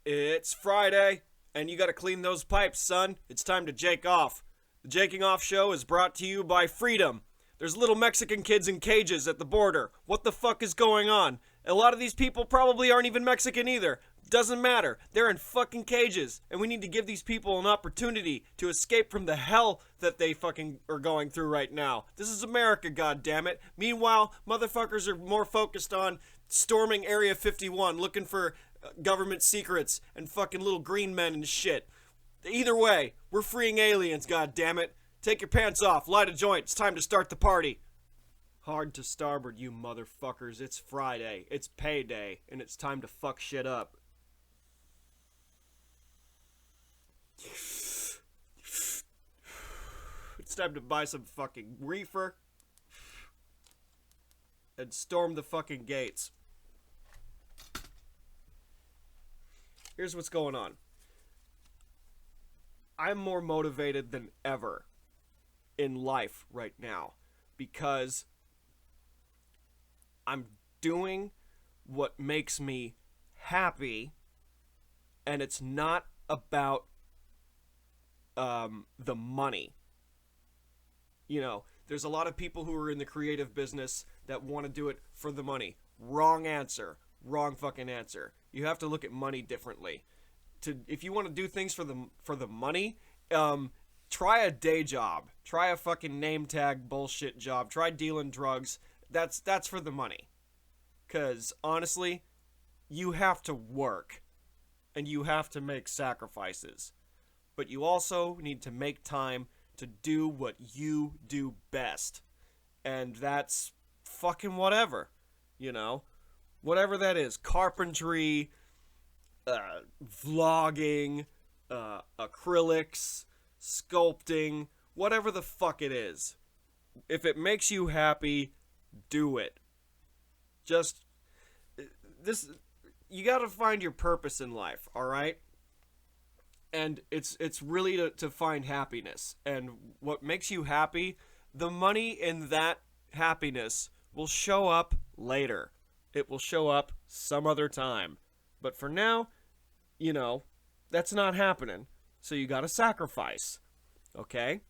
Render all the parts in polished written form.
It's Friday, and you gotta clean those pipes, son. It's time to jake off. The Jaking Off Show is brought to you by Freedom. There's little Mexican kids in cages at the border. What the fuck is going on? A lot of these people probably aren't even Mexican either. Doesn't matter. They're in fucking cages, and we need to give these people an opportunity to escape from the hell that they fucking are going through right now. This is America, goddammit. Meanwhile, motherfuckers are more focused on storming Area 51, looking for government secrets and fucking little green men and shit. Either way, we're freeing aliens, goddammit. Take your pants off, light a joint, it's time to start the party. Hard to starboard, you motherfuckers. It's Friday, it's payday, and it's time to fuck shit up. It's time to buy some fucking reefer and storm the fucking gates. Here's what's going on. I'm more motivated than ever in life right now because I'm doing what makes me happy, and it's not about the money. You know, there's a lot of people who are in the creative business that want to do it for the money. Wrong answer. Wrong fucking answer. You have to look at money differently. If you want to do things for the money, try a day job. Try a fucking name tag bullshit job. Try dealing drugs. That's for the money. 'Cause honestly, you have to work and you have to make sacrifices. But you also need to make time to do what you do best. And that's fucking whatever, you know? Whatever that is. Carpentry, vlogging, acrylics, sculpting, whatever the fuck it is. If it makes you happy, do it. Just, you gotta find your purpose in life, alright? And it's really to find happiness. And what makes you happy, the money in that happiness will show up later. It will show up some other time. But for now, you know, that's not happening. So you gotta sacrifice. Okay?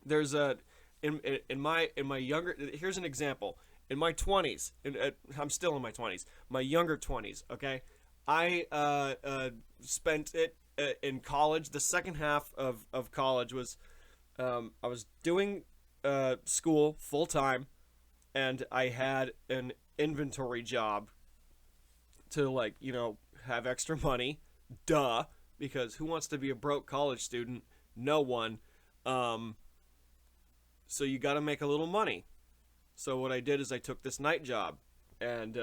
There's in my younger, here's an example. In my 20s, I'm still in my 20s. My younger 20s, okay? I spent it in college. The second half of college was I was doing school full time, and I had an inventory job to, like, you know, have extra money. Duh, because who wants to be a broke college student? No one. So you got to make a little money. So what I did is I took this night job, and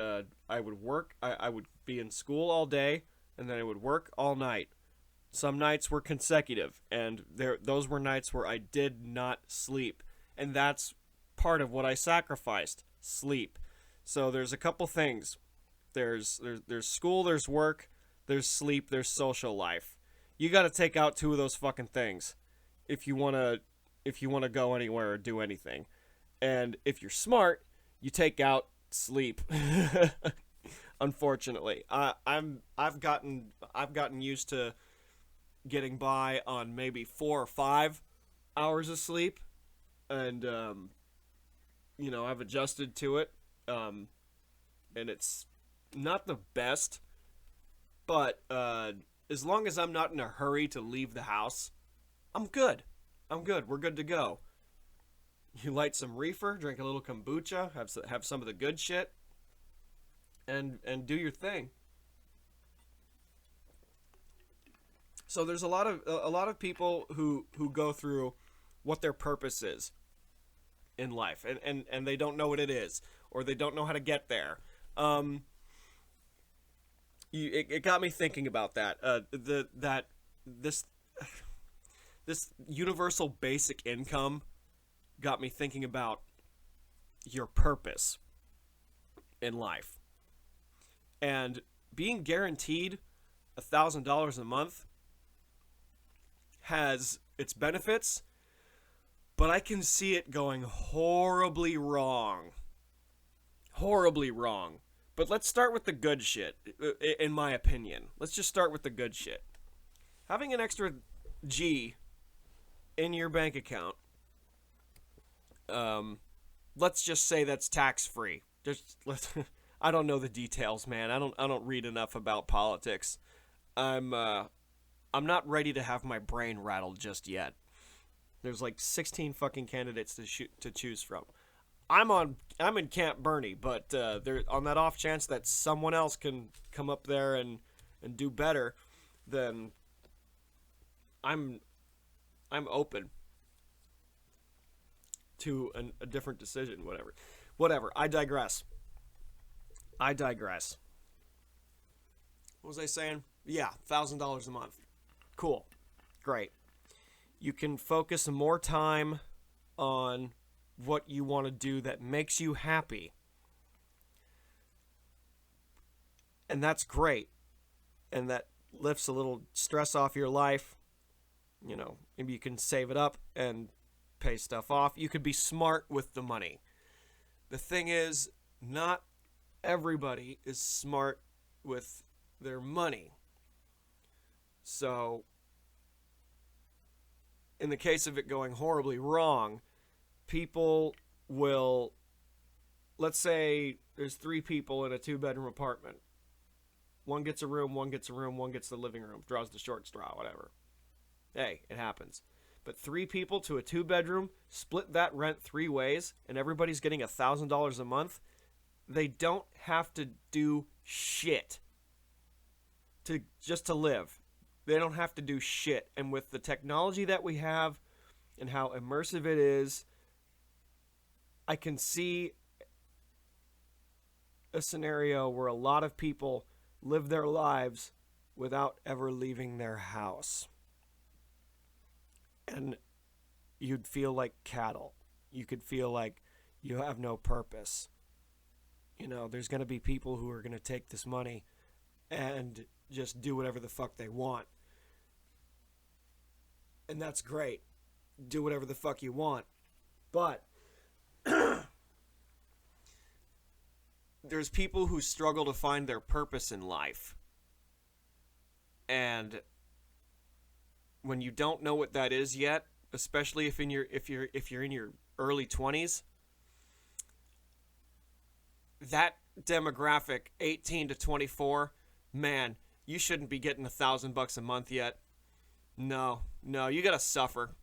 I would work. I would be in school all day, and then I would work all night. Some nights were consecutive, and those were nights where I did not sleep, and that's part of what I sacrificed: sleep. So there's a couple things. There's school, there's work, there's sleep, there's social life. You got to take out two of those fucking things if you want to go anywhere or do anything. And if you're smart, you take out sleep. Unfortunately, I've gotten used to getting by on maybe 4 or 5 hours of sleep, and you know, I've adjusted to it, and it's not the best, but as long as I'm not in a hurry to leave the house, I'm good. We're good to go. You light some reefer, drink a little kombucha, have some of the good shit, and do your thing. So there's a lot of people who go through what their purpose is in life, and they don't know what it is, or they don't know how to get there. It got me thinking about that. This universal basic income got me thinking about your purpose in life. And being guaranteed $1,000 a month has its benefits, but I can see it going horribly wrong. Horribly wrong. But let's start with the good shit, in my opinion. Let's just start with the good shit. Having an extra G in your bank account, let's just say that's tax free. I don't know the details, man. I don't read enough about politics. I'm not ready to have my brain rattled just yet. There's like 16 fucking candidates to choose from. I'm in Camp Bernie, but there, on that off chance that someone else can come up there and do better, then I'm open to a different decision. Whatever. I digress. What was I saying? Yeah, $1,000 a month. Cool. Great. You can focus more time on what you want to do that makes you happy. And that's great. And that lifts a little stress off your life. You know, maybe you can save it up and pay stuff off. You could be smart with the money. The thing is, not everybody is smart with their money. So, in the case of it going horribly wrong, people will, let's say there's 3 people in a 2-bedroom apartment. One gets a room, one gets the living room, draws the short straw, whatever. Hey, it happens. But 3 people to a 2-bedroom, split that rent 3 ways, and everybody's getting $1,000 a month. They don't have to do shit just to live. They don't have to do shit. And with the technology that we have and how immersive it is, I can see a scenario where a lot of people live their lives without ever leaving their house. And you'd feel like cattle. You could feel like you have no purpose. You know, there's going to be people who are going to take this money and just do whatever the fuck they want. And that's great. Do whatever the fuck you want. But there's people who struggle to find their purpose in life. And when you don't know what that is yet, especially if you're in your early 20s, that demographic, 18 to 24, man, you shouldn't be getting $1,000 a month yet. No, you gotta suffer.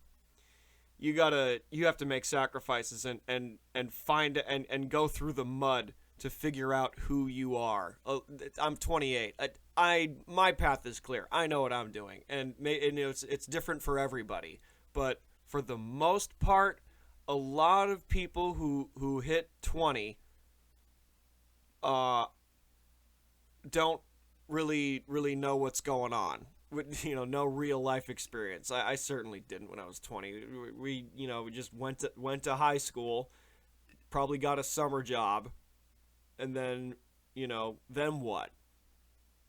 You have to make sacrifices and find and go through the mud to figure out who you are. I'm 28. My path is clear. I know what I'm doing, and it's different for everybody. But for the most part, a lot of people who hit 20 don't really know what's going on. No real life experience. I certainly didn't when I was 20. We just went to high school, probably got a summer job, and then then what?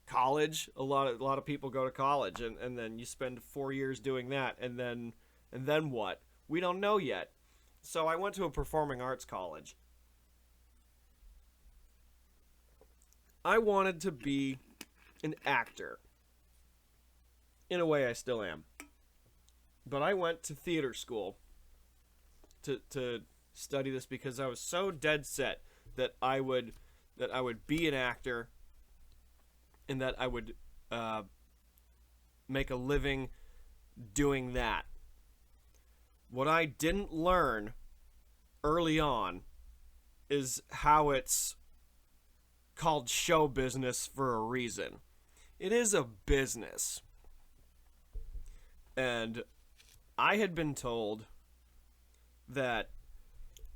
College. A lot of people go to college, and then you spend 4 years doing that, and then what? We don't know yet. So I went to a performing arts college. I wanted to be an actor. In a way, I still am. But I went to theater school to study this because I was so dead set that I would be an actor and that I would make a living doing that. What I didn't learn early on is how it's called show business for a reason. It is a business. And I had been told that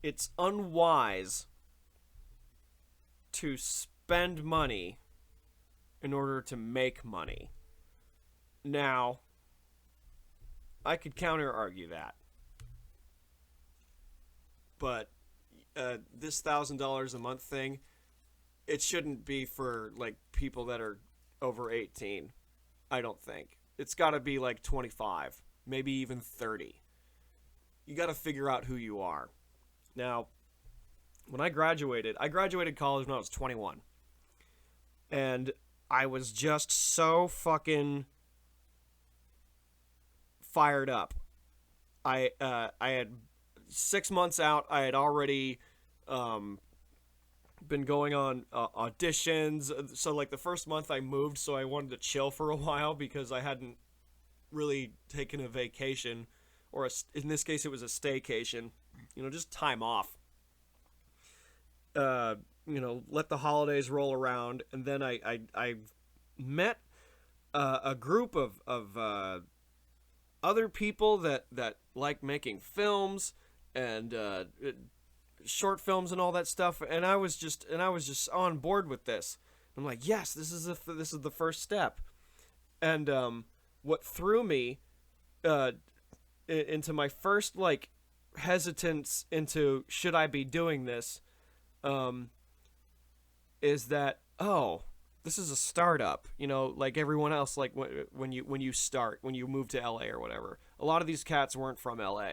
it's unwise to spend money in order to make money. Now, I could counter argue that. But this $1,000 a month thing, it shouldn't be for like people that are over 18. I don't think. It's got to be like 25, maybe even 30. You got to figure out who you are. Now, when I graduated college when I was 21. And I was just so fucking fired up. I had 6 months out. I had already been going on auditions. So like the first month I moved, so I wanted to chill for a while because I hadn't really taken a vacation, or in this case it was a staycation. Just time off. Let the holidays roll around, and then I met a group of other people that like making films and short films and all that stuff, and I was just on board with this. I'm like, yes, this is the first step. And what threw me into my first like hesitance into should I be doing this is that, oh, this is a startup, like everyone else. Like when you move to LA or whatever, a lot of these cats weren't from LA.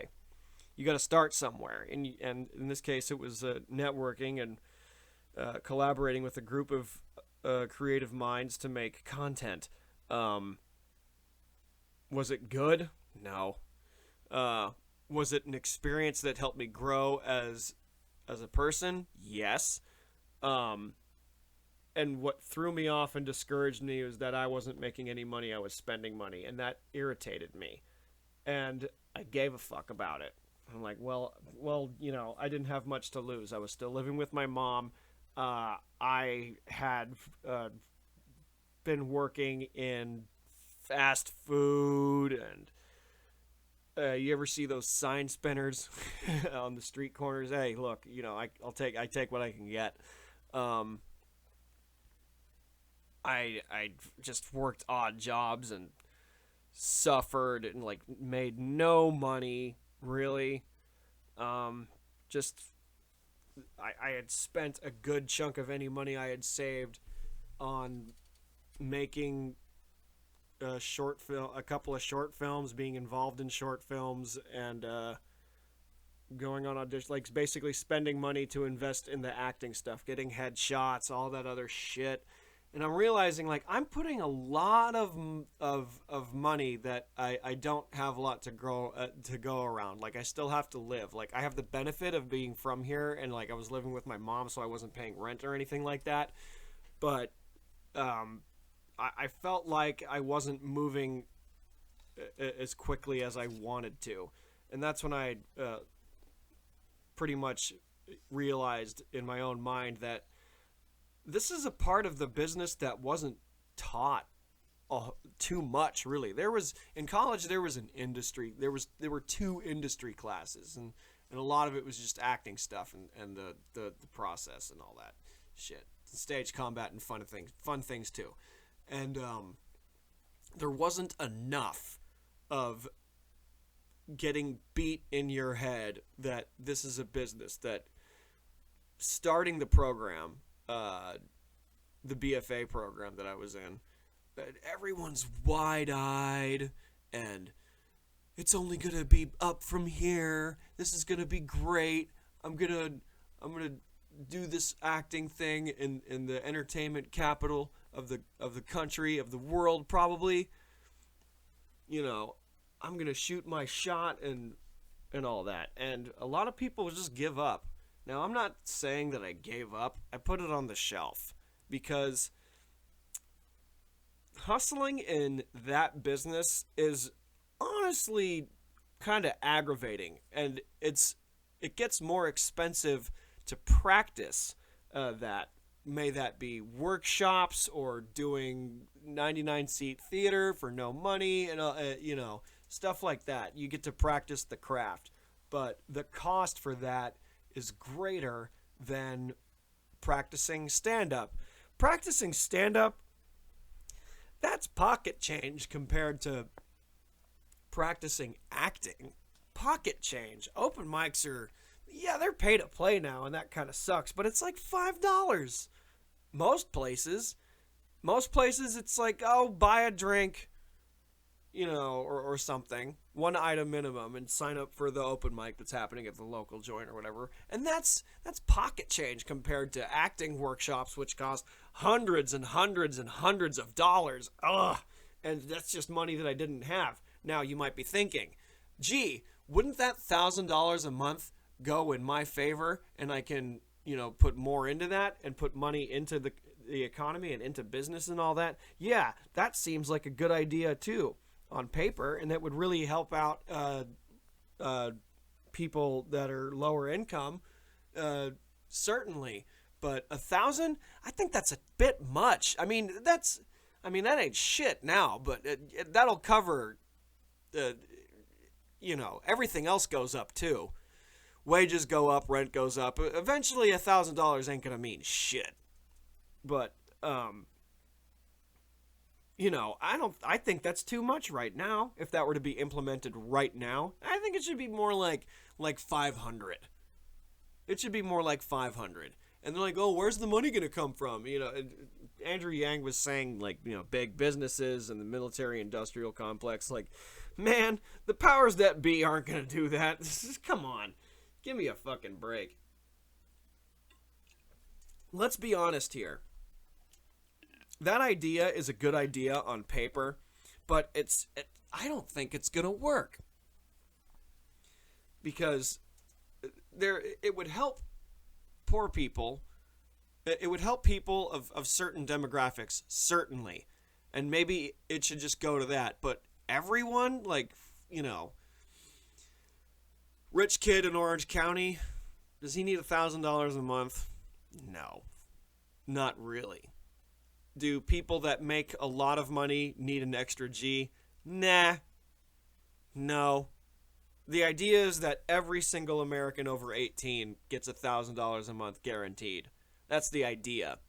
You got to start somewhere, and in this case it was networking and collaborating with a group of creative minds to make content. Was it good? No. Was it an experience that helped me grow as a person? Yes. And what threw me off and discouraged me was that I wasn't making any money. I was spending money, and that irritated me. And I gave a fuck about it. I'm like, well, I didn't have much to lose. I was still living with my mom. I had been working in fast food, and you ever see those sign spinners on the street corners? Hey, look, I take what I can get. I just worked odd jobs and suffered and like made no money really. Just I had spent a good chunk of any money I had saved on making a couple of short films, being involved in short films, and going on auditions, like basically spending money to invest in the acting stuff, getting headshots, all that other shit. And I'm realizing, like, I'm putting a lot of money that I don't have a lot to go around. Like, I still have to live. Like, I have the benefit of being from here, and like I was living with my mom, so I wasn't paying rent or anything like that. But I felt like I wasn't moving as quickly as I wanted to, and that's when I pretty much realized in my own mind that this is a part of the business that wasn't taught too much, really. In college there was an industry. There were 2 industry classes, and a lot of it was just acting stuff and the process and all that shit. Stage combat and fun things too. And there wasn't enough of getting beat in your head that this is a business, that starting the program, the BFA program that I was in, that everyone's wide-eyed and it's only gonna be up from here. This is gonna be great. I'm gonna do this acting thing in the entertainment capital of the country, of the world, probably. I'm gonna shoot my shot and all that. And a lot of people just give up. Now, I'm not saying that I gave up. I put it on the shelf because hustling in that business is honestly kind of aggravating, and it gets more expensive to practice that. May that be workshops or doing 99-seat theater for no money and stuff like that. You get to practice the craft, but the cost for that is greater than practicing stand-up. Practicing stand-up, that's pocket change compared to practicing acting. Pocket change. Open mics are, they're pay to play now, and that kind of sucks, but it's like $5. Most places it's like, oh, buy a drink, or something, one item minimum, and sign up for the open mic that's happening at the local joint or whatever. And that's pocket change compared to acting workshops, which cost hundreds and hundreds and hundreds of dollars. Ugh. And that's just money that I didn't have. Now you might be thinking, gee, wouldn't that $1,000 a month go in my favor, and I can, put more into that and put money into the economy and into business and all that? Yeah, that seems like a good idea too on paper, and that would really help out people that are lower income, certainly. But 1,000, I think that's a bit much. I mean, that ain't shit now, but that'll cover, everything else goes up too. Wages go up, rent goes up. Eventually, $1,000 ain't gonna mean shit. But I think that's too much right now. If that were to be implemented right now, I think it should be more like 500. It should be more like 500. And they're like, oh, where's the money going to come from? Andrew Yang was saying, big businesses and the military-industrial complex. Like, man, the powers that be aren't going to do that. Come on. Give me a fucking break. Let's be honest here. That idea is a good idea on paper, but I don't think it's going to work. Because it would help poor people. It would help people of certain demographics, certainly. And maybe it should just go to that. But everyone, rich kid in Orange County, does he need $1,000 a month? No, not really. Do people that make a lot of money need an extra G? Nah. No. The idea is that every single American over 18 gets $1,000 a month guaranteed. That's the idea.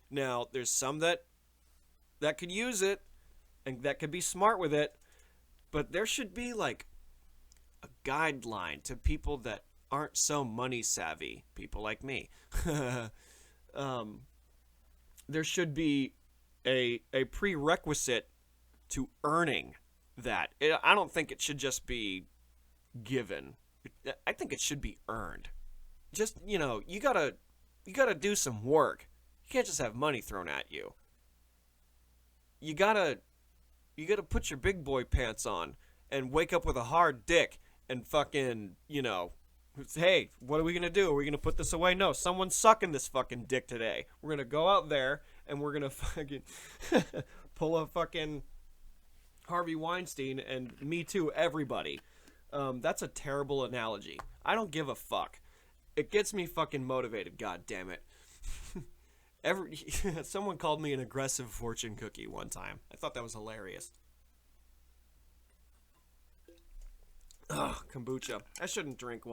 Now, there's some that could use it and that could be smart with it, but there should be a guideline to people that aren't so money savvy, people like me. There should be a prerequisite to earning that. I don't think it should just be given. I think it should be earned. Just, you gotta do some work. You can't just have money thrown at you. You gotta put your big boy pants on and wake up with a hard dick and fucking, hey, what are we gonna do? Are we gonna put this away? No, someone's sucking this fucking dick today. We're gonna go out there and we're gonna fucking pull a fucking Harvey Weinstein and Me Too everybody. That's a terrible analogy. I don't give a fuck. It gets me fucking motivated, god damn it. Someone called me an aggressive fortune cookie one time. I thought that was hilarious. Ugh, kombucha. I shouldn't drink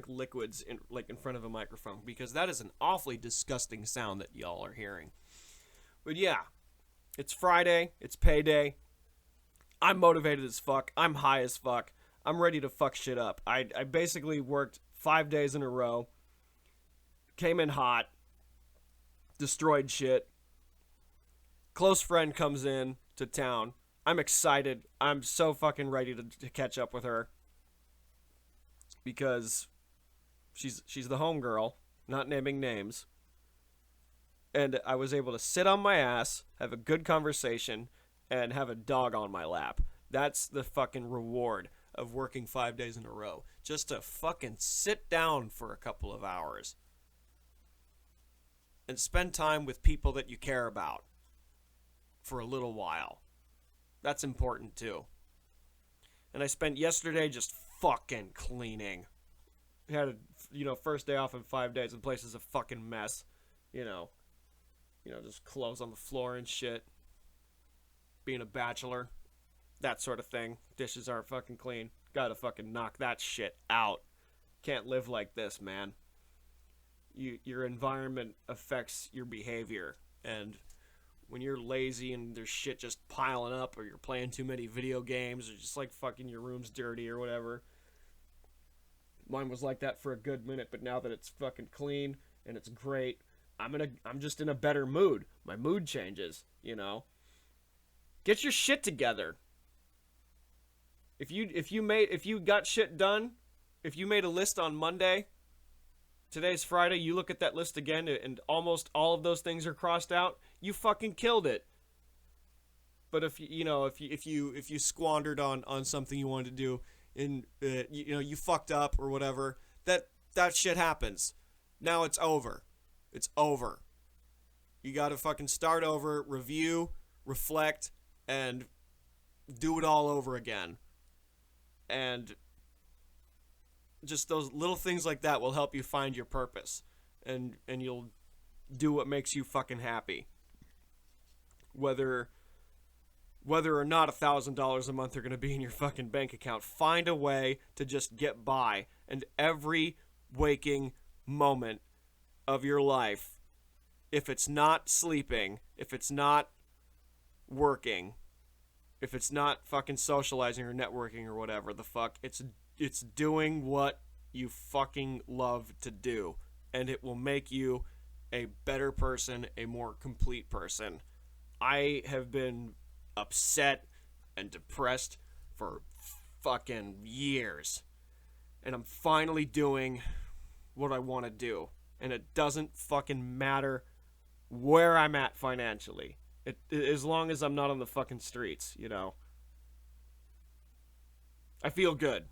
liquids in front of a microphone, because that is an awfully disgusting sound that y'all are hearing. But yeah, it's Friday, it's payday. I'm motivated as fuck. I'm high as fuck. I'm ready to fuck shit up. I basically worked 5 days in a row. Came in hot. Destroyed shit. Close friend comes in to town. I'm excited. I'm so fucking ready to catch up with her. Because she's the homegirl. Not naming names. And I was able to sit on my ass, have a good conversation, and have a dog on my lap. That's the fucking reward of working 5 days in a row. Just to fucking sit down for a couple of hours. And spend time with people that you care about. For a little while. That's important too. And I spent yesterday just fucking cleaning. Had a, first day off in 5 days, and the place is a fucking mess. Just clothes on the floor and shit. Being a bachelor. That sort of thing. Dishes aren't fucking clean. Gotta fucking knock that shit out. Can't live like this, man. Your environment affects your behavior. And when you're lazy and there's shit just piling up, or you're playing too many video games, or just fucking your room's dirty or whatever. Mine was like that for a good minute, but now that it's fucking clean and it's great, I'm just in a better mood. My mood changes, Get your shit together. If you got shit done, if you made a list on Monday, today's Friday, you look at that list again and almost all of those things are crossed out, you fucking killed it. But if you squandered on something you wanted to do and you fucked up or whatever, that shit happens. Now it's over. It's over. You got to fucking start over, review, reflect, and do it all over again. And just those little things like that will help you find your purpose, and you'll do what makes you fucking happy. Whether or not $1,000 a month are going to be in your fucking bank account, find a way to just get by. And every waking moment of your life, if it's not sleeping, if it's not working, if it's not fucking socializing or networking or whatever the fuck, it's doing what you fucking love to do, and it will make you a better person, a more complete person. I have been upset and depressed for fucking years, and I'm finally doing what I want to do, and it doesn't fucking matter where I'm at financially. As long as I'm not on the fucking streets, I feel good.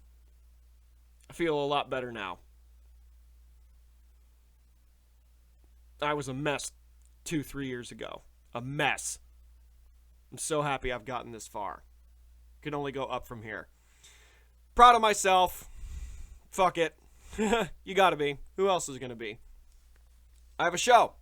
I feel a lot better now. I was a mess 2-3 years ago. A mess. I'm so happy I've gotten this far. Can only go up from here. Proud of myself. Fuck it. You gotta be. Who else is gonna be? I have a show.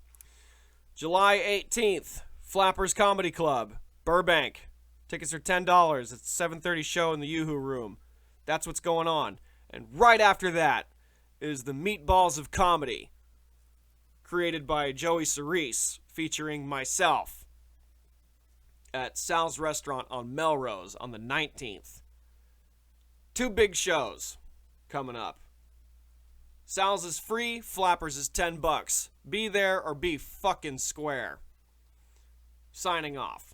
July 18th. Flappers Comedy Club, Burbank. Tickets are $10. It's a 7:30 show in the Yoo-Hoo Room. That's what's going on. And right after that is the Meatballs of Comedy, created by Joey Cerise, featuring myself, at Sal's Restaurant on Melrose on the 19th. 2 big shows coming up. Sal's is free, Flappers is $10. Be there or be fucking square. Signing off.